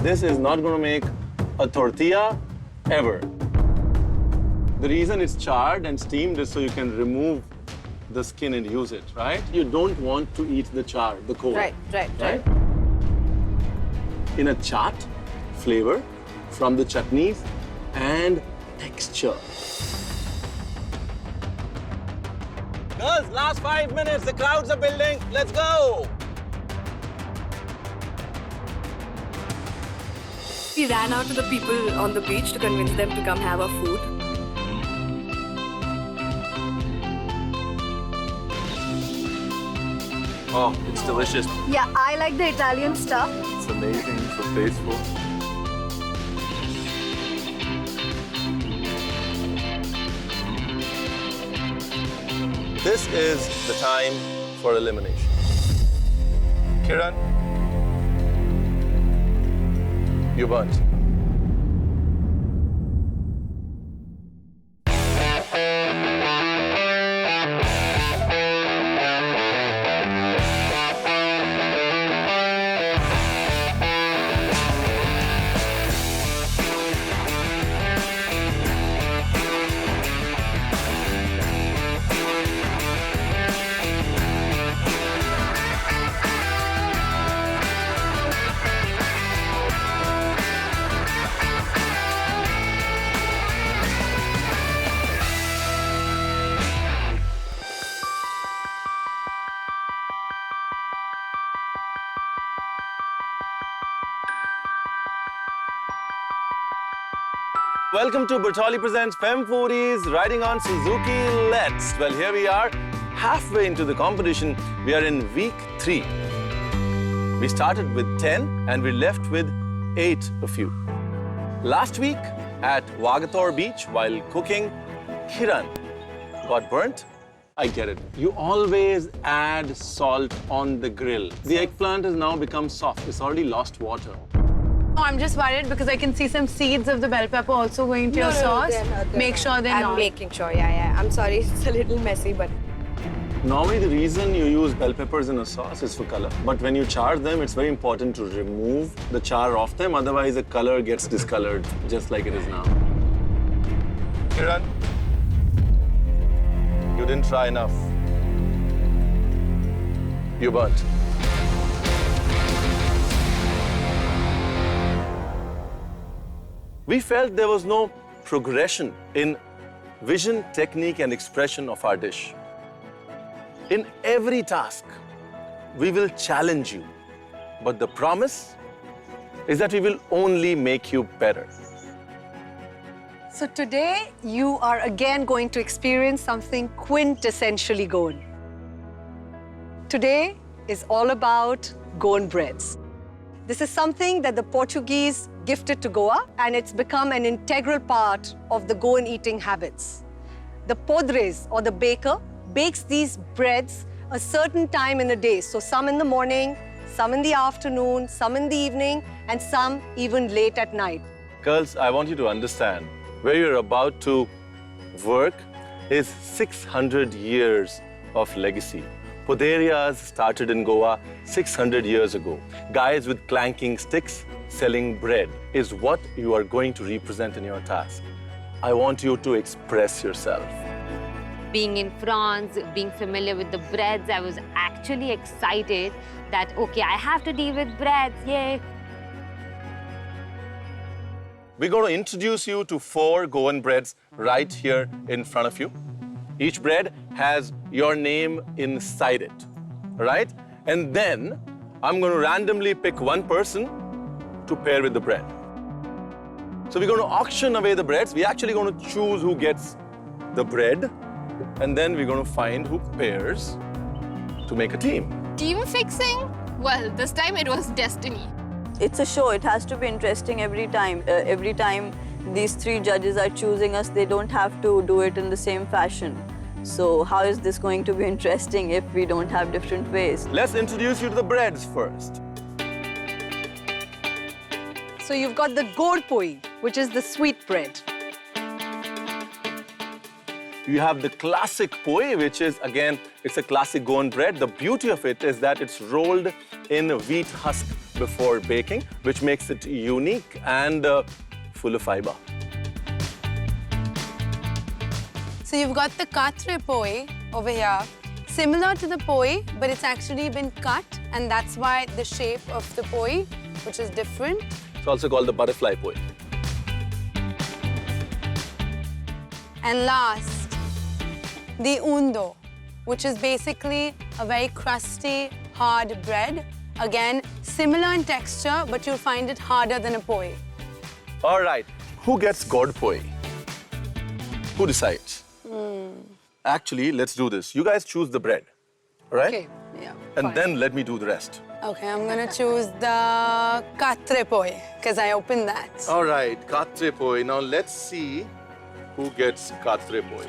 This is not going to make a tortilla ever. The reason it's charred and steamed is so you can remove the skin and use it, right? You don't want to eat the char, the core. Right? In a chaat, flavor from the chutneys and texture. Girls, last 5 minutes, the crowds are building. Let's go! We ran out to the people on the beach to convince them to come have our food. Oh, it's delicious. Yeah, I like the Italian stuff. It's amazing, so tasteful. This is the time for elimination. Kiran, you burnt. Welcome to Bertolli Presents Fem Foodies, riding on Suzuki Let's. Well, here we are, halfway into the competition. We are in week 3. We started with 10 and we left with 8 of you. Last week at Wagator Beach, while cooking, Kiran got burnt. I get it. You always add salt on the grill. The eggplant has now become soft. It's already lost water. Oh, I'm just worried because I can see some seeds of the bell pepper also going to your sauce. Make sure they're not. I'm making sure, yeah. I'm sorry, it's a little messy, but... Normally, the reason you use bell peppers in a sauce is for color. But when you char them, it's very important to remove the char off them. Otherwise, the color gets discolored, just like it is now. Kiran, you didn't try enough. You burnt. We felt there was no progression in vision, technique, and expression of our dish. In every task, we will challenge you. But the promise is that we will only make you better. So today, you are again going to experience something quintessentially Goan. Today is all about Goan breads. This is something that the Portuguese gifted to Goa, and it's become an integral part of the Goan eating habits. The podres, or the baker, bakes these breads a certain time in the day. So some in the morning, some in the afternoon, some in the evening, and some even late at night. Girls, I want you to understand, where you're about to work is 600 years of legacy. Poderias started in Goa 600 years ago. Guys with clanking sticks selling bread is what you are going to represent in your task. I want you to express yourself. Being in France, being familiar with the breads, I was actually excited that, okay, I have to deal with breads, yay. We're going to introduce you to 4 Goan breads right here in front of you. Each bread has your name inside it, right? And then I'm going to randomly pick one person to pair with the bread. So we're going to auction away the breads. We're actually going to choose who gets the bread, and then we're going to find who pairs to make a team. Team fixing? Well, this time it was destiny. It's a show. It has to be interesting every time. Every time these 3 judges are choosing us, they don't have to do it in the same fashion. So how is this going to be interesting if we don't have different ways? Let's introduce you to the breads first. So you've got the Gorpoi, which is the sweet bread. You have the classic poi, which is, again, it's a classic Goan bread. The beauty of it is that it's rolled in wheat husk before baking, which makes it unique and full of fiber. So you've got the katre poi over here, similar to the poi, but it's actually been cut, and that's why the shape of the poi, which is different. It's also called the butterfly poi. And last, the undo, which is basically a very crusty, hard bread. Again, similar in texture, but you'll find it harder than a poi. All right, who gets god poi? Who decides? Actually, let's do this. You guys choose the bread, all right? Okay, yeah. And fine. then let me do the rest. Okay, I'm gonna choose the katre poi, because I opened that. All right, katre poi. Now let's see who gets katre poi.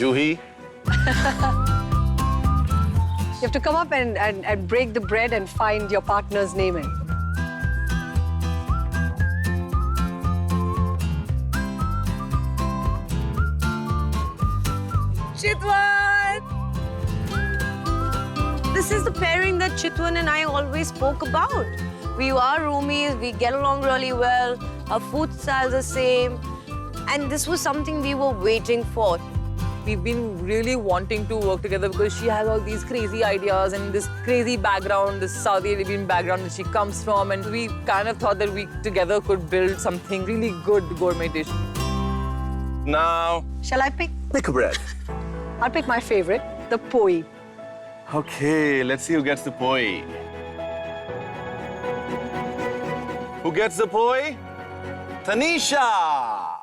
Juhi. You have to come up and break the bread and find your partner's name in. Chitwan! This is the pairing that Chitwan and I always spoke about. We are roomies, we get along really well, our food styles are the same, and this was something we were waiting for. We've been really wanting to work together because she has all these crazy ideas and this crazy background, this Saudi Arabian background that she comes from, and we kind of thought that we together could build something really good gourmet dish. Now, Shall I pick? pick a bread. I'll pick my favorite, the poi. Okay, let's see who gets the poi. Who gets the poi? Tanisha!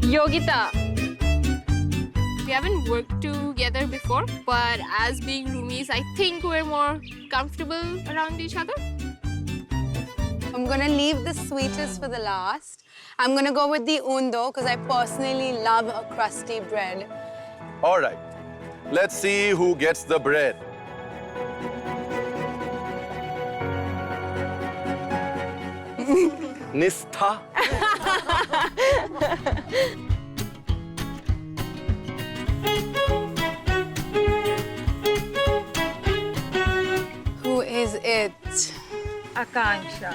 Yogita. We haven't worked together before, but as being roomies, I think we're more comfortable around each other. I'm gonna leave the sweetest for the last. I'm gonna go with the undo, because I personally love a crusty bread. All right, let's see who gets the bread. Nistha. Who is it? Akansha.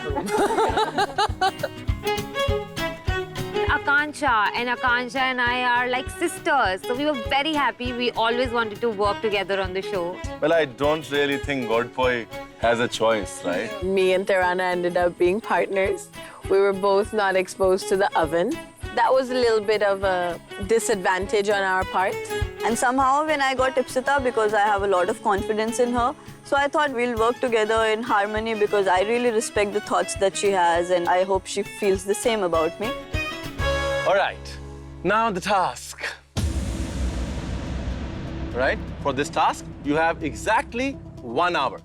Akansha and I are like sisters. So we were very happy. We always wanted to work together on the show. Well, I don't really think god poi has a choice, right? Me and Tarana ended up being partners. We were both not exposed to the oven. That was a little bit of a disadvantage on our part. And somehow when I got Ipsita, because I have a lot of confidence in her, so I thought we'll work together in harmony because I really respect the thoughts that she has and I hope she feels the same about me. All right, now the task. Right? For this task, you have exactly 1 hour.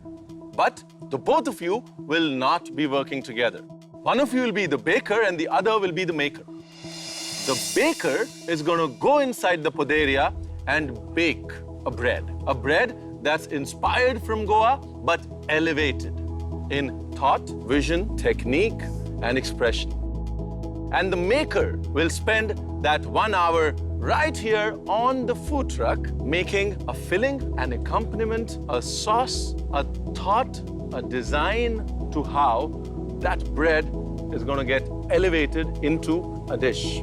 But the both of you will not be working together. One of you will be the baker and the other will be the maker. The baker is going to go inside the poderia and bake a bread that's inspired from Goa but elevated in thought, vision, technique, and expression. And the maker will spend that 1 hour right here on the food truck making a filling, an accompaniment, a sauce, a thought, a design to how that bread is going to get elevated into a dish.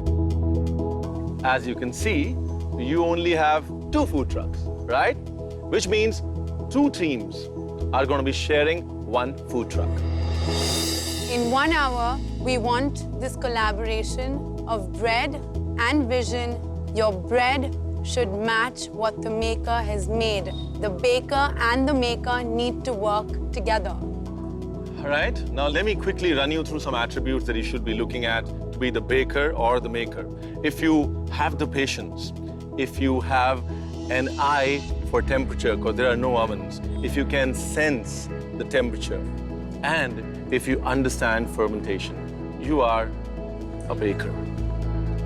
As you can see, you only have 2 food trucks, right? Which means 2 teams are going to be sharing 1 food truck. In 1 hour, we want this collaboration of bread and vision. Your bread should match what the maker has made. The baker and the maker need to work together. All right, now let me quickly run you through some attributes that you should be looking at to be the baker or the maker. If you have the patience, if you have an eye for temperature, because there are no ovens, if you can sense the temperature, and if you understand fermentation, you are a baker,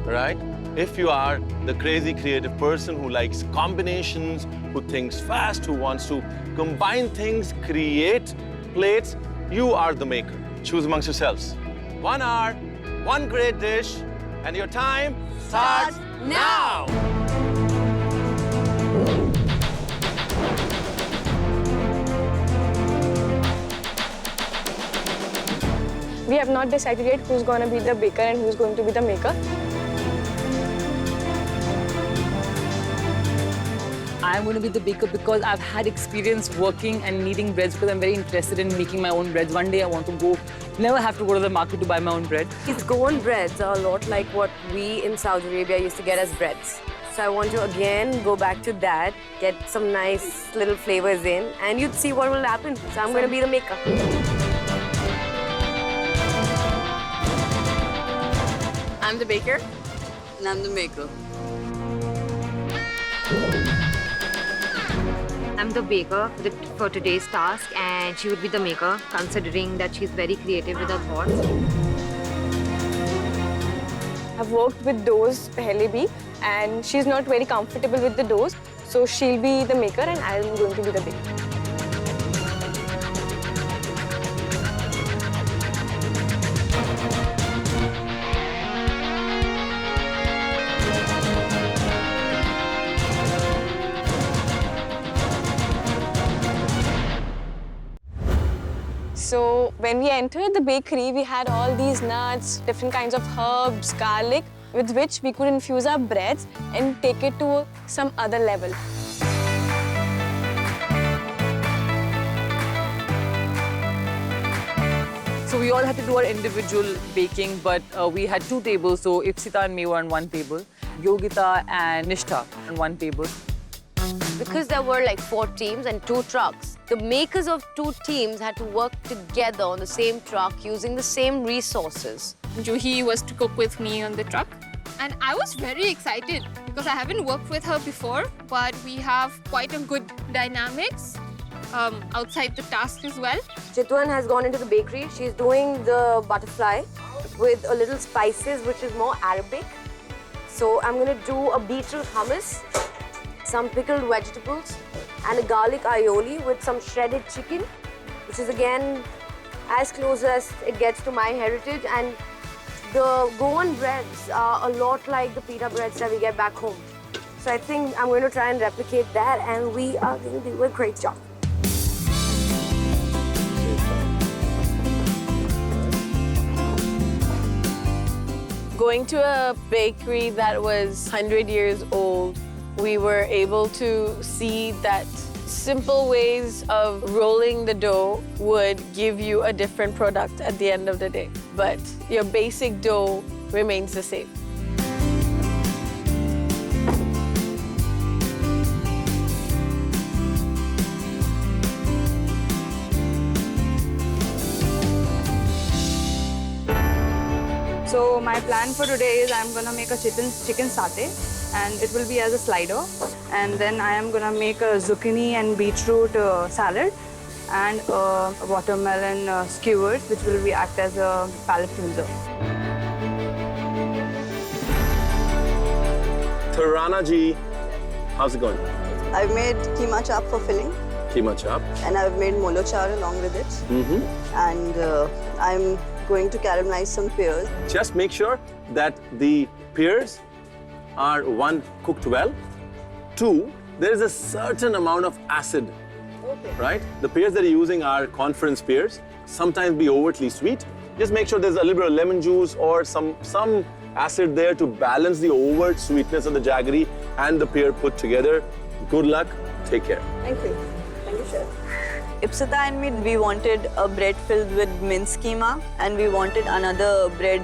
right? If you are the crazy creative person who likes combinations, who thinks fast, who wants to combine things, create plates, You are the maker. Choose amongst yourselves. 1 hour, one great dish, and your time starts now. We have not decided yet who's going to be the baker and who's going to be the maker. I'm going to be the baker because I've had experience working and kneading breads because I'm very interested in making my own breads. One day I want to go, never have to go to the market to buy my own bread. These Goan breads are a lot like what we in Saudi Arabia used to get as breads. So I want to again go back to that, get some nice little flavors in, and you'd see what will happen. So I'm going to be the maker. I'm the baker. And I'm the maker. I'm the baker for today's task, and she would be the maker, considering that she's very creative with her thoughts. I've worked with doughs pehle bhi, and she's not very comfortable with the doughs. So she'll be the maker and I'm going to be the baker. So when we entered the bakery, we had all these nuts, different kinds of herbs, garlic, with which we could infuse our breads and take it to some other level. So we all had to do our individual baking, but we had 2 tables. So Ipsita and me were on one table, Yogita and Nishtha on one table. Because there were like 4 teams and 2 trucks, the makers of 2 teams had to work together on the same truck using the same resources. Juhi was to cook with me on the truck. And I was very excited because I haven't worked with her before, but we have quite a good dynamics outside the task as well. Chitwan has gone into the bakery. She's doing the butterfly with a little spices, which is more Arabic. So I'm going to do a beetroot hummus, some pickled vegetables, and a garlic aioli with some shredded chicken, which is again as close as it gets to my heritage. And the Goan breads are a lot like the pita breads that we get back home. So I think I'm going to try and replicate that, and we are going to do a great job. Going to a bakery that was 100 years old, we were able to see that simple ways of rolling the dough would give you a different product at the end of the day. But your basic dough remains the same. So my plan for today is I'm gonna make a chicken satay, and it will be as a slider. And then I am gonna make a zucchini and beetroot salad, and a watermelon skewers, which will be act as a palate cleanser. Tarana ji, how's it going? I've made keema chop for filling. Keema chop. And I've made molo char along with it. And I'm going to caramelize some pears. Just make sure that the pears are 1, cooked well. 2, there is a certain amount of acid, right? The pears that you're using are conference pears, sometimes be overtly sweet. Just make sure there's a little bit of lemon juice or some acid there to balance the overt sweetness of the jaggery and the pear put together. Good luck. Take care. Thank you. Thank you, Chef. Ipsita and me, we wanted a bread filled with minced keema, and we wanted another bread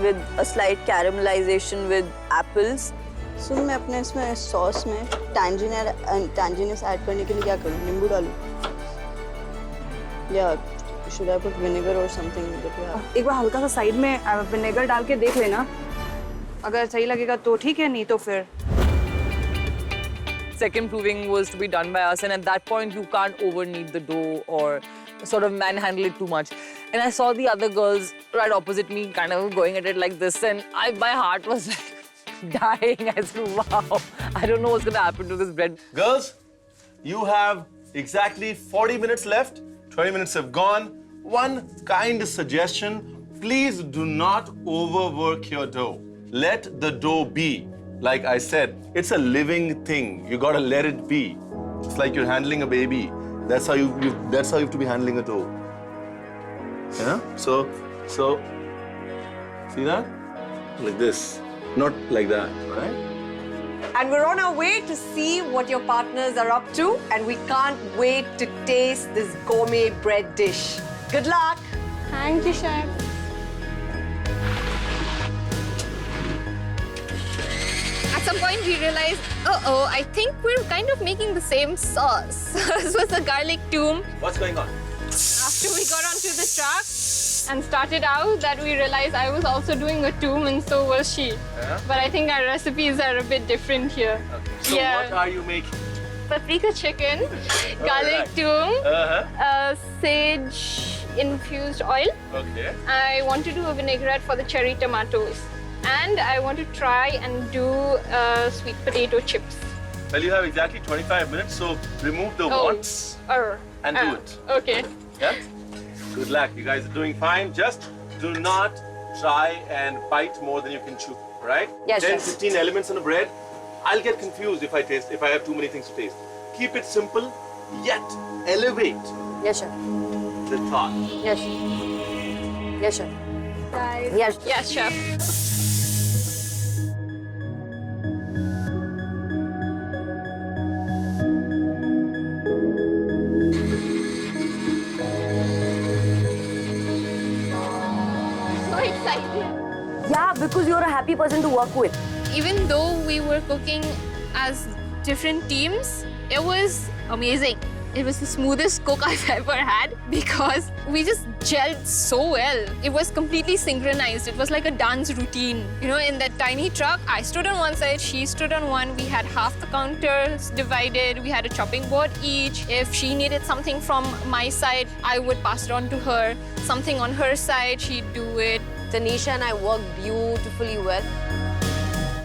with a slight caramelization with apples. So मैं अपने इसमें sauce में tanginess add करने के लिए क्या करूँ? नींबू डालूँ? Yeah, should I put vinegar or something that you have? एक बार हल्का सा साइड में विनेगर डाल के देख लेना. अगर सही लगेगा तो ठीक है, नहीं तो फिर. Second proving was to be done by us, and at that point you can't over-knead the dough or sort of manhandle it too much. And I saw the other girls right opposite me kind of going at it like this, and my heart was like dying. I said, wow, I don't know what's going to happen to this bread. Girls, you have exactly 40 minutes left. 20 minutes have gone. one kind suggestion, please do not overwork your dough. Let the dough be. Like I said, it's a living thing. You gotta let it be. It's like you're handling a baby. That's how you have to be handling a dough. Yeah? So, see that? Like this, not like that, right? And we're on our way to see what your partners are up to, and we can't wait to taste this gourmet bread dish. Good luck! Thank you, chef. At some point we realized, I think we're kind of making the same sauce. This was the garlic toom. What's going on? After we got onto the truck and started out, that we realized I was also doing a toom and so was she. Yeah? But I think our recipes are a bit different here. Okay. So what are you making? Paprika chicken, garlic toom, sage infused oil. Okay. I want to do a vinaigrette for the cherry tomatoes. And I want to try and do sweet potato chips. Well, you have exactly 25 minutes, so remove the wants and do it. Okay. Yeah? Good luck. You guys are doing fine. Just do not try and bite more than you can chew, right? Yes, 10, chef. 15 elements in a bread. I'll get confused if I have too many things to taste. Keep it simple, yet elevate Yes, chef. the thought. Yes. Yes, chef. Guys. Yes. Yes, chef. So excited. Yeah, because you're a happy person to work with. Even though we were cooking as different teams, it was amazing. It was the smoothest cook I've ever had because we just gelled so well. It was completely synchronized. It was like a dance routine. You know, in that tiny truck, I stood on one side, she stood on one. We had half the counters divided. We had a chopping board each. If she needed something from my side, I would pass it on to her. Something on her side, she'd do it. Tanisha and I work beautifully well.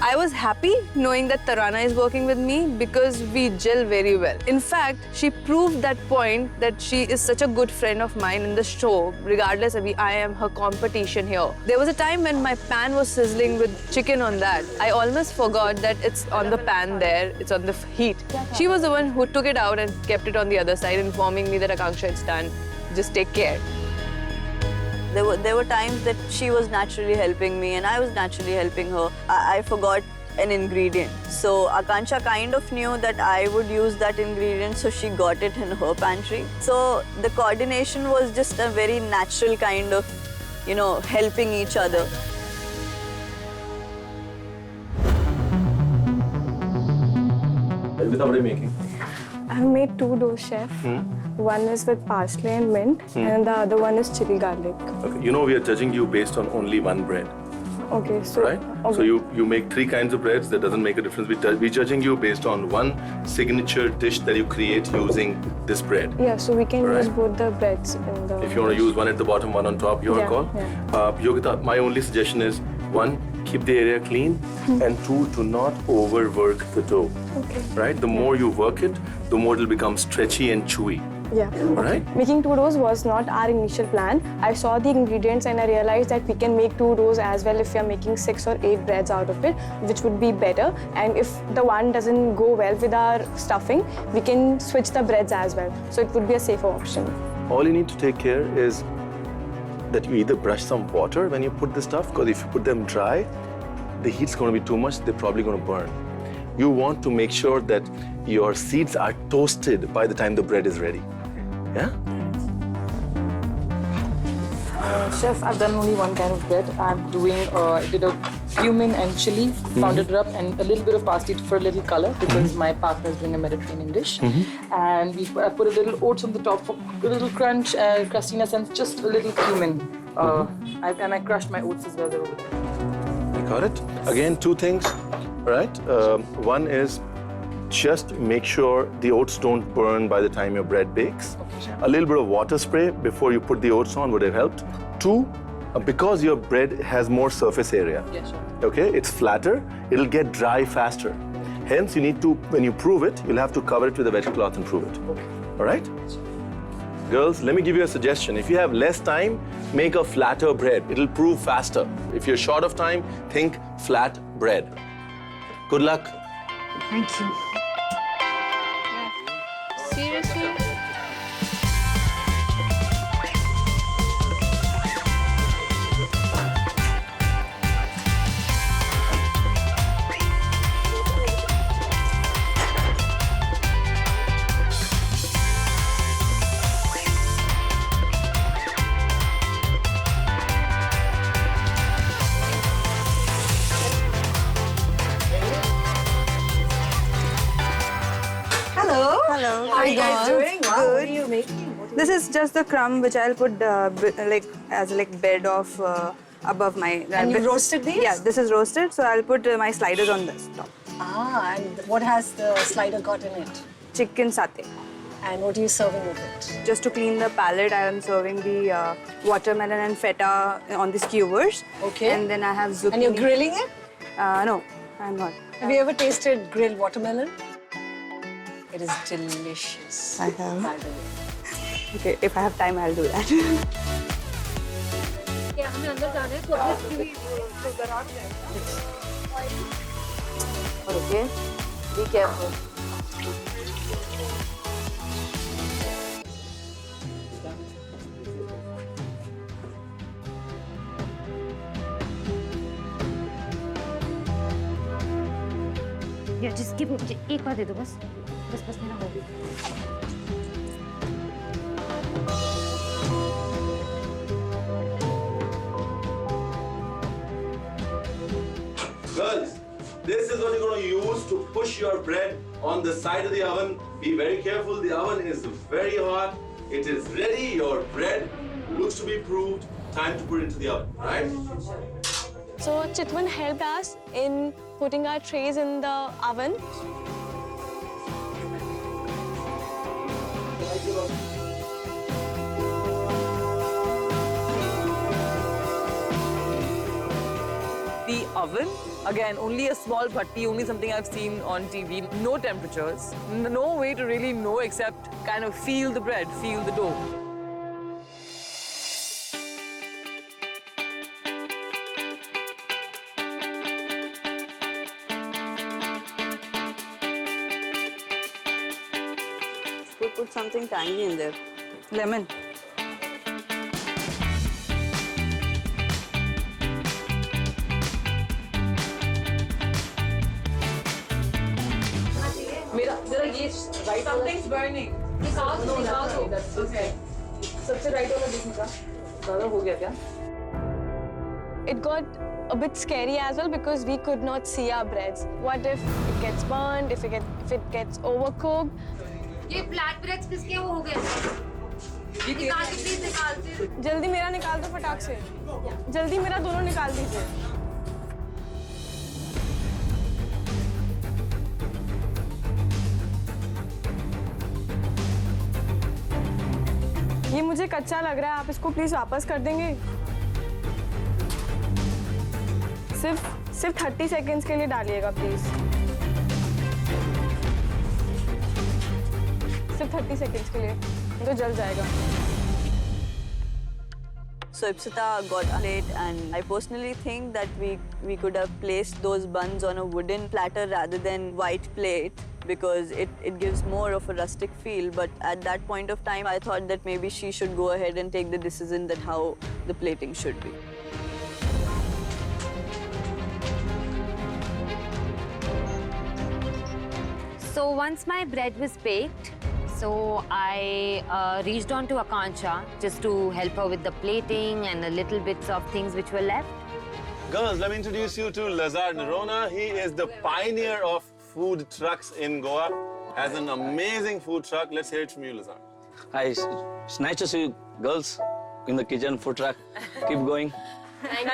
I was happy knowing that Tarana is working with me because we gel very well. In fact, she proved that point that she is such a good friend of mine in the show, regardless of I am her competition here. There was a time when my pan was sizzling with chicken on that. I almost forgot that it's on the pan there, it's on the heat. She was the one who took it out and kept it on the other side, informing me that Akanksha, it's done. Just take care. There were times that she was naturally helping me and I was naturally helping her. I forgot an ingredient. So Akanksha kind of knew that I would use that ingredient, so she got it in her pantry. So the coordination was just a very natural kind of, you know, helping each other. What are you making? I've made two doughs, chef. One is with parsley and mint, and the other one is chili garlic. Okay. You know we are judging you based on only one bread, Okay, so right? okay. So you make 3 kinds of breads. That doesn't make a difference. We're judging you based on one signature dish that you create using this bread. Yeah, so we can Alright. use both the breads in the. If you want to use one at the bottom, one on top, your Yeah, call. yeah. Yogita, my only suggestion is 1, keep the area clean, and 2, do not overwork the dough. Okay. Right? The more you work it, the more it'll become stretchy and chewy. Yeah. Right? Making two doughs was not our initial plan. I saw the ingredients and I realized that we can make two doughs as well if we are making 6 or 8 breads out of it, which would be better. And if the one doesn't go well with our stuffing, we can switch the breads as well. So it would be a safer option. All you need to take care is that you either brush some water when you put the stuff, because if you put them dry, the heat's going to be too much, they're probably going to burn. You want to make sure that your seeds are toasted by the time the bread is ready. Yeah? Chef, I've done only one kind of bread. I'm doing, I did a cumin and chili, pounded it up, and a little bit of parsley for a little color because my partner is doing a Mediterranean dish. And I put a little oats on the top for a little crunch, crustiness, and just a little cumin. And I crushed my oats as well. They're over there. You got it? Again, 2 things, right? One is just make sure the oats don't burn by the time your bread bakes. A little bit of water spray before you put the oats on would have helped. 2, because your bread has more surface area, okay, it's flatter, it'll get dry faster. Hence, you need to, when you prove it, you'll have to cover it with a wet cloth and prove it. All right? Girls, let me give you a suggestion. If you have less time, make a flatter bread. It'll prove faster. If you're short of time, think flat bread. Good luck. Thank you. Seriously? Hello. Hello. How are you guys doing? Wow, Good. what are you making? This is just the crumb which I'll put as bed of above my. And you roasted these? Yeah, this is roasted. So I'll put my sliders on this top. Ah, and what has the slider got in it? Chicken satay. And what are you serving with it? Just to clean the palate, I am serving the watermelon and feta on the skewers. Okay. And then I have zucchini. And you're grilling it? No, I'm not. Have you ever tasted grilled watermelon? It is delicious. I have. By the way. Okay, if I have time, I'll do that. Okay, be careful. Yeah, just give me एक बार दे दो बस बस मेरा हो गया. Girls, this is what you're going to use to push your bread on the side of the oven. Be very careful. The oven is very hot. It is ready. Your bread looks to be proved. Time to put it into the oven, right? So Chitwan helped us in putting our trays in the oven. The oven, again, only a small bhatti, only something I've seen on TV. No temperatures, no way to really know except kind of feel the bread, feel the dough. Put something tangy in there. Lemon. Something's burning. No, that's okay. सबसे right वाला देखने का ज़्यादा हो गया क्या? It got a bit scary as well because we could not see our breads. What if it gets burned? If it gets overcooked? ये flat breads किसके हो गए? निकाल के please निकाल दे. जल्दी मेरा निकाल दो फटाक से. जल्दी मेरा दोनों निकाल दीजिए. ये मुझे कच्चा लग रहा है. आप इसको प्लीज वापस कर देंगे? सिर्फ 30 सेकंड्स के लिए डालिएगा प्लीज. सिर्फ 30 सेकंड्स के लिए, तो जल जाएगा. So Ipsita got a plate, and I personally think that we could have placed those buns on a wooden platter rather than white plate because it gives more of a rustic feel. But at that point of time, I thought that maybe she should go ahead and take the decision that how the plating should be. So once my bread was baked, so I reached on to Akansha just to help her with the plating and a little bits of things which were left. Girls, let me introduce you to Lazar Nerona. He is the pioneer of food trucks in Goa. Has an amazing food truck. Let's hear it from you, Lazar. Hi, it's nice to see you girls in the kitchen food truck. Keep going. Thank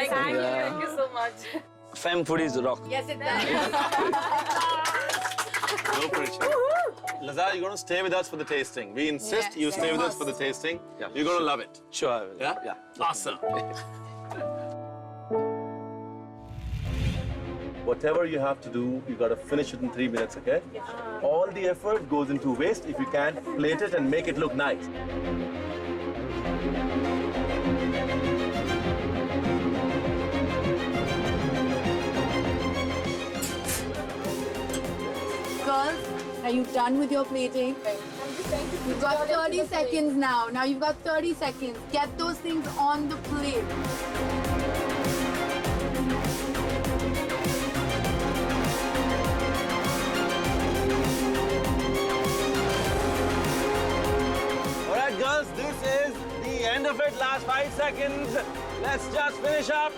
you so much. Fem foodies rock. Yes, it does. No pressure. Lazar, you're going to stay with us for the tasting. We insist you stay with us for the tasting. Yeah, You're going to love it. Sure, I will. Yeah? Awesome. Whatever you have to do, you got to finish it in 3 minutes, okay? All the effort goes into waste if you can't plate it and make it look nice. Are you done with your plating? You've got 30 seconds now. Now you've got 30 seconds. Get those things on the plate. All right, girls, this is the end of it. Last 5 seconds. Let's just finish up.